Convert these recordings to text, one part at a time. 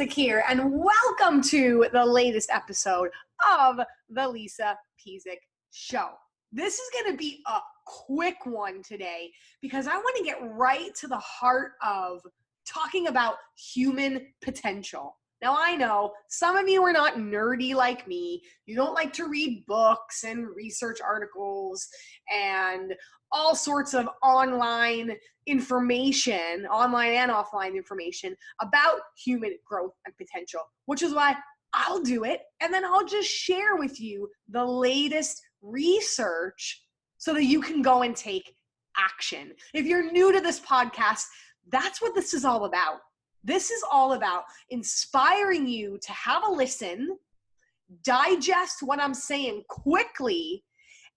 Pezik here, and welcome to the latest episode of the Lisa Pezik Show. This is going to be a quick one today because I want to get right to the heart of talking about human potential. Now, I know some of you are not nerdy like me. You don't like to read books and research articles and all sorts of online information, online and offline information about human growth and potential, which is why I'll do it. And then I'll just share with you the latest research so that you can go and take action. If you're new to this podcast, that's what this is all about. This is all about inspiring you to have a listen, digest what I'm saying quickly,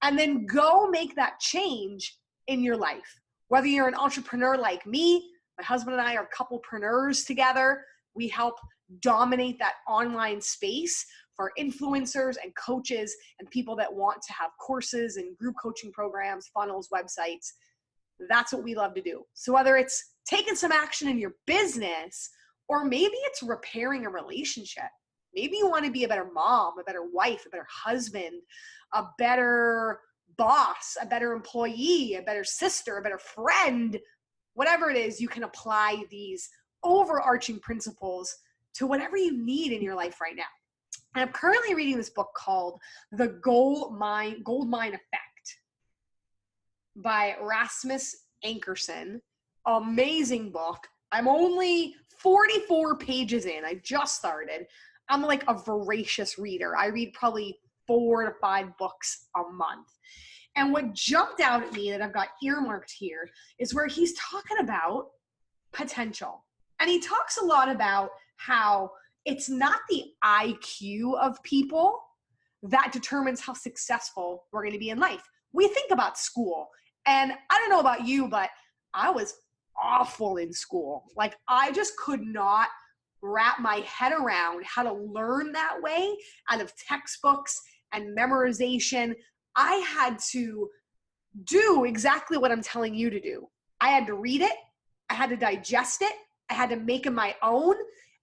and then go make that change in your life. Whether you're an entrepreneur like me, my husband and I are couplepreneurs together. We help dominate that online space for influencers and coaches and people that want to have courses and group coaching programs, funnels, websites. That's what we love to do. So whether it's taking some action in your business, or maybe it's repairing a relationship. Maybe you want to be a better mom, a better wife, a better husband, a better boss, a better employee, a better sister, a better friend. Whatever it is, you can apply these overarching principles to whatever you need in your life right now. And I'm currently reading this book called The Gold Mine Effect by Rasmus Anserson. Amazing book. I'm only 44 pages in. I just started. I'm like a voracious reader. I read probably 4 to 5 books a month. And what jumped out at me that I've got earmarked here is where he's talking about potential. And he talks a lot about how it's not the IQ of people that determines how successful we're going to be in life. We think about school. And I don't know about you, but I was awful in school. Like, I just could not wrap my head around how to learn that way out of textbooks and memorization. I had to do exactly what I'm telling you to do. I had to read it. I had to digest it. I had to make it my own.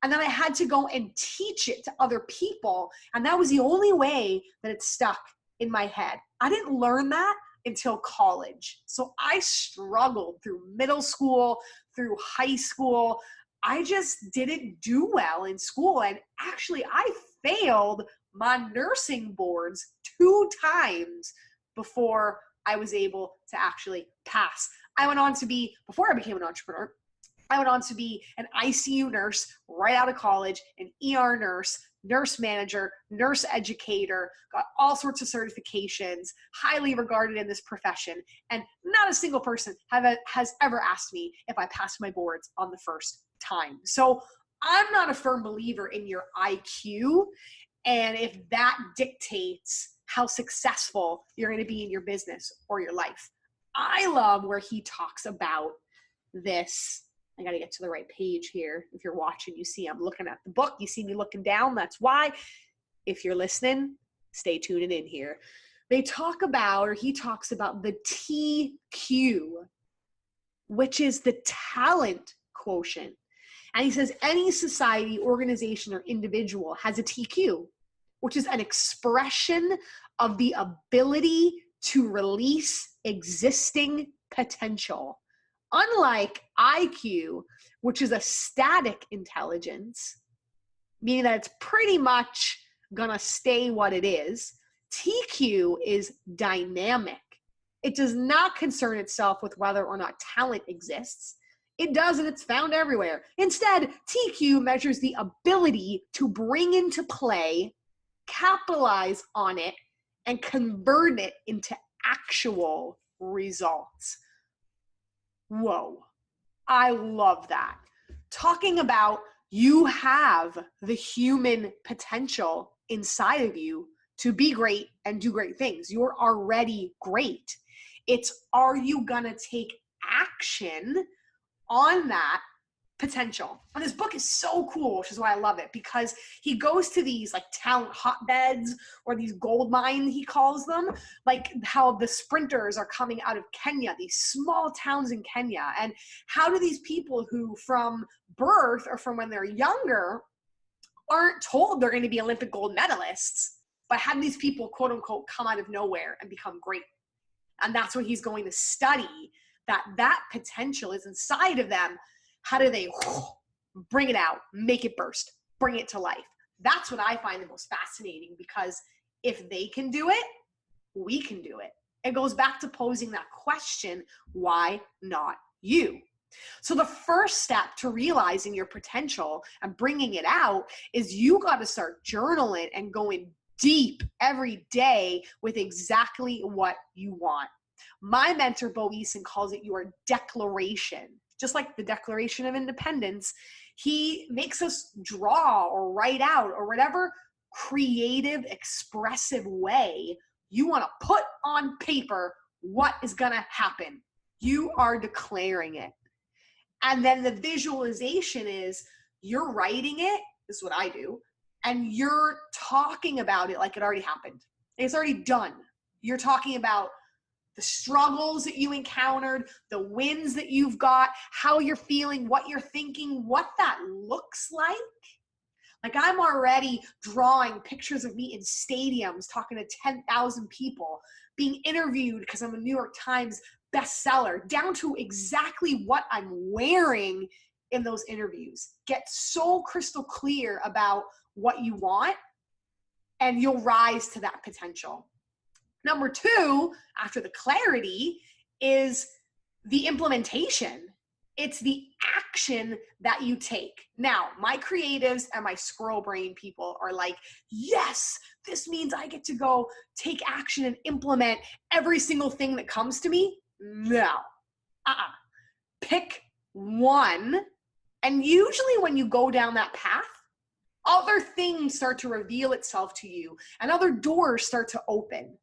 And then I had to go and teach it to other people. And that was the only way that it stuck in my head. I didn't learn that until college. So I struggled through middle school, through high school. I just didn't do well in school. And actually, I failed my nursing boards 2 times before I was able to actually pass. I went on to be, before I became an entrepreneur, I went on to be an ICU nurse right out of college, an ER nurse, nurse manager, nurse educator, got all sorts of certifications, highly regarded in this profession. And not a single person has ever asked me if I passed my boards on the first time. So I'm not a firm believer in your IQ. And if that dictates how successful you're going to be in your business or your life. I love where he talks about this. I got to get to the right page here. If you're watching, you see I'm looking at the book. You see me looking down. That's why. If you're listening, stay tuned in here. He talks about the TQ, which is the talent quotient. And he says any society, organization, or individual has a TQ, which is an expression of the ability to release existing potential. Unlike IQ, which is a static intelligence, meaning that it's pretty much gonna stay what it is, TQ is dynamic. It does not concern itself with whether or not talent exists. It does, and it's found everywhere. Instead, TQ measures the ability to bring into play, capitalize on it, and convert it into actual results. Whoa, I love that. Talking about you have the human potential inside of you to be great and do great things. You're already great. It's, are you gonna take action on that potential? And this book is so cool, which is why I love it, because he goes to these like talent hotbeds or these gold mines, he calls them, like how the sprinters are coming out of Kenya, these small towns in Kenya. And how do these people who from birth or from when they're younger aren't told they're going to be Olympic gold medalists, but have these people, quote unquote, come out of nowhere and become great. And that's what he's going to study, that potential is inside of them. How do they bring it out, make it burst, bring it to life? That's what I find the most fascinating, because if they can do it, we can do it. It goes back to posing that question, why not you? So the first step to realizing your potential and bringing it out is you got to start journaling and going deep every day with exactly what you want. My mentor, Bo Eason, calls it your declaration. Just like the Declaration of Independence, he makes us draw or write out or whatever creative, expressive way you want to put on paper what is going to happen. You are declaring it. And then the visualization is you're writing it, this is what I do, and you're talking about it like it already happened. It's already done. You're talking about the struggles that you encountered, the wins that you've got, how you're feeling, what you're thinking, what that looks like. Like I'm already drawing pictures of me in stadiums, talking to 10,000 people, being interviewed because I'm a New York Times bestseller, down to exactly what I'm wearing in those interviews. Get so crystal clear about what you want, and you'll rise to that potential. Number two, after the clarity, is the implementation. It's the action that you take. Now, my creatives and my squirrel brain people are like, yes, this means I get to go take action and implement every single thing that comes to me. No. Pick one. And usually when you go down that path, other things start to reveal itself to you and other doors start to open.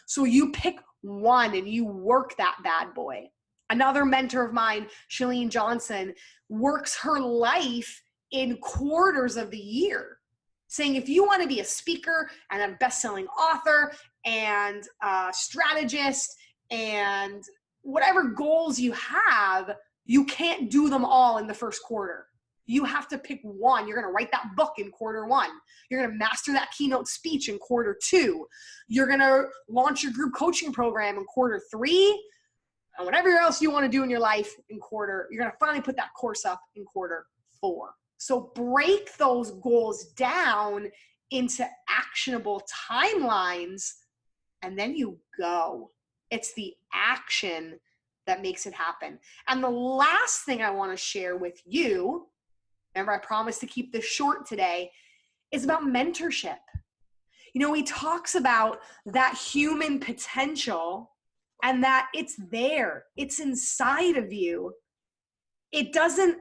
So you pick one and you work that bad boy. Another mentor of mine, Chalene Johnson, works her life in quarters of the year, saying if you want to be a speaker and a best-selling author and a strategist and whatever goals you have, you can't do them all in the first quarter. You have to pick one. You're going to write that book in quarter one. You're going to master that keynote speech in quarter two. You're going to launch your group coaching program in quarter three. And whatever else you want to do in your life in quarter, you're going to finally put that course up in quarter four. So break those goals down into actionable timelines, and then you go. It's the action that makes it happen. And the last thing I want to share with you, remember I promised to keep this short today, is about mentorship. You know, he talks about that human potential and that it's there. It's inside of you. It doesn't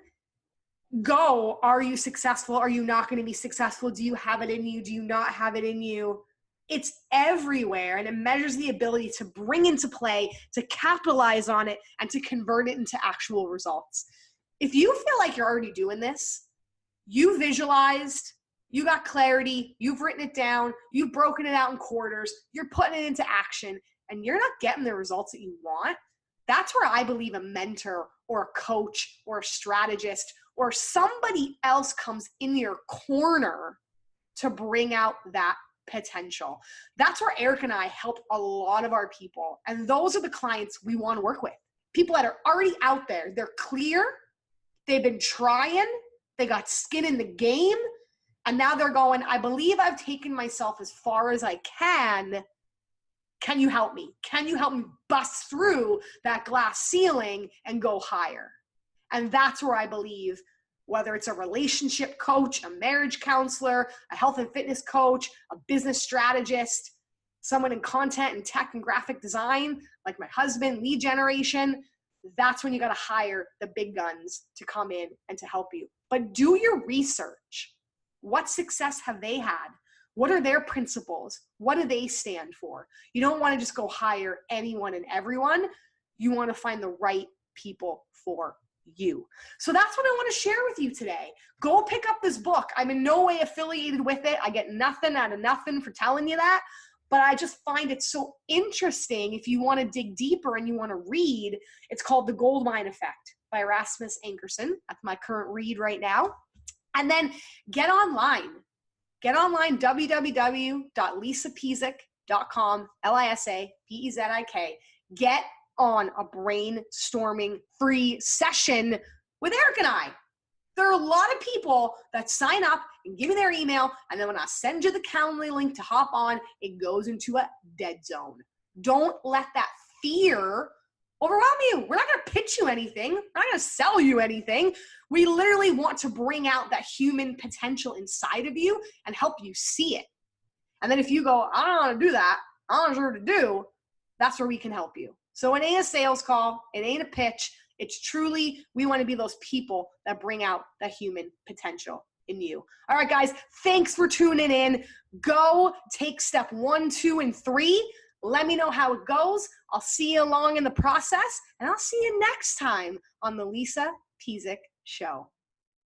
go, are you successful? Are you not going to be successful? Do you have it in you? Do you not have it in you? It's everywhere, and it measures the ability to bring into play, to capitalize on it, and to convert it into actual results. If you feel like you're already doing this, you visualized, you got clarity, you've written it down, you've broken it out in quarters, you're putting it into action, and you're not getting the results that you want, that's where I believe a mentor or a coach or a strategist or somebody else comes in your corner to bring out that potential. That's where Eric and I help a lot of our people. And those are the clients we want to work with. People that are already out there. They're clear. They've been trying. They got skin in the game. And now they're going, I believe I've taken myself as far as I can. Can you help me? Can you help me bust through that glass ceiling and go higher? And that's where I believe, whether it's a relationship coach, a marriage counselor, a health and fitness coach, a business strategist, someone in content and tech and graphic design, like my husband, lead generation, that's when you got to hire the big guns to come in and to help you. But do your research. What success have they had? What are their principles? What do they stand for? You don't want to just go hire anyone and everyone. You want to find the right people for you. So that's what I want to share with you today. Go pick up this book. I'm in no way affiliated with it. I get nothing out of nothing for telling you that, but I just find it so interesting. If you want to dig deeper and you want to read, it's called The Goldmine Effect by Rasmus Anserson. That's my current read right now. And then get online. Get online, www.lisapezik.com, LISAPEZIK. Get on a brainstorming free session with Eric and I. There are a lot of people that sign up and give me their email, and then when I send you the Calendly link to hop on, it goes into a dead zone. Don't let that fear overwhelm you. We're not going to pitch you anything. We're not going to sell you anything. We literally want to bring out that human potential inside of you and help you see it. And then if you go, I don't know how to do that, I don't know what to do, that's where we can help you. So it ain't a sales call. It ain't a pitch. It's truly, we want to be those people that bring out the human potential in you. All right, guys, thanks for tuning in. Go take step 1, 2, and 3. Let me know how it goes. I'll see you along in the process, and I'll see you next time on the Lisa Pezik Show.